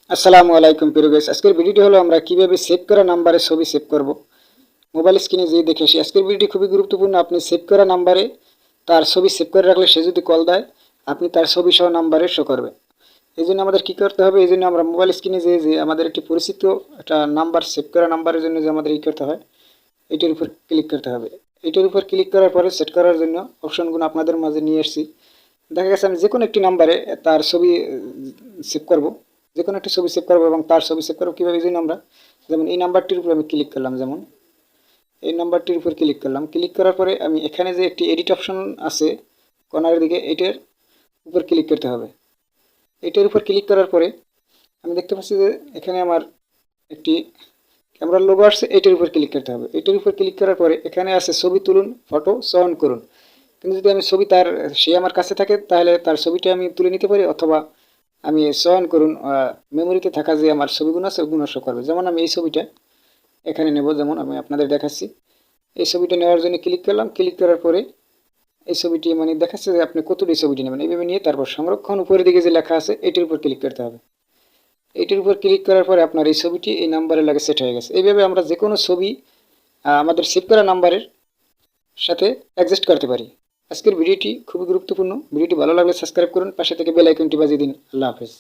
আসসালামু আলাইকুম প্রিয় গাইস, আজকের ভিডিওটি হলো আমরা কিভাবে সেভ করা নাম্বারে ছবি সেভ করব। মোবাইল স্ক্রিনে যেয়ে দেখে আসি। আজকের ভিডিওটি খুবই গুরুত্বপূর্ণ। আপনি সেভ করা নাম্বারে তার ছবি সেভ করে রাখলে সে যদি কল দেয়, আপনি তার ছবি সহ নাম্বারে শো করবে। এই জন্য আমাদের কী করতে হবে? এই জন্য আমরা মোবাইল স্ক্রিনে যেয়ে যে আমাদের একটি পরিচিত একটা নাম্বার, সেভ করা নাম্বারের জন্য যে আমাদের করতে হয়, এটির উপর ক্লিক করতে হবে। এটির উপর ক্লিক করার পরে সেট করার জন্য অপশনগুলো আপনাদের মাঝে নিয়ে এসেছি। দেখা গেছে আমি যে কোনো একটি নাম্বারে তার ছবি সেভ করব, যে কোনো একটি ছবি সেভ করবো এবং তার ছবি সেভ করবো কীভাবে? এই জন্য আমরা যেমন এই নাম্বারটির উপর আমি ক্লিক করলাম, যেমন এই নাম্বারটির উপর ক্লিক করলাম। ক্লিক করার পরে আমি এখানে যে একটি এডিট অপশন আছে কর্নারের দিকে, এটার উপর ক্লিক করতে হবে। এটার উপর ক্লিক করার পরে আমি দেখতে পাচ্ছি যে এখানে আমার একটি ক্যামেরার লোগো আসছে, এটার উপর ক্লিক করতে হবে। এটার উপর ক্লিক করার পরে এখানে আছে ছবি তুলুন, ফটো চয়ন করুন। কিন্তু যদি আমি ছবি সে আমার কাছে থাকে, তাহলে তার ছবিটা আমি তুলে নিতে পারি, অথবা আমি চয়ন করুন মেমোরিতে থাকা যে আমার ছবিগুলো আছে ওগুলো শো করবে। যেমন আমি এই ছবিটা এখানে নেব, যেমন আমি আপনাদের দেখাচ্ছি। এই ছবিটা নেওয়ার জন্য ক্লিক করলাম। ক্লিক করার পরে এই ছবিটি দেখাচ্ছে যে আপনি কতটি ছবিটি নেবেন। এইভাবে নিয়ে তারপর সংরক্ষণ উপরের দিকে যে লেখা আছে এটির উপর ক্লিক করতে হবে। এটির উপর ক্লিক করার পরে আপনার এই ছবিটি এই নাম্বারে লাগে সেট হয়ে গেছে। এইভাবে আমরা যে কোনো ছবি আমাদের সেভ করা নাম্বারের সাথে অ্যাডজাস্ট করতে পারি। আজকের ভিডিওটি খুবই গুরুত্বপূর্ণ। ভিডিওটি ভালো লাগলে সাবস্ক্রাইব করুন, পাশে থেকে বেল আইকনটি বাজিয়ে দিন। আল্লাহ হাফেজ।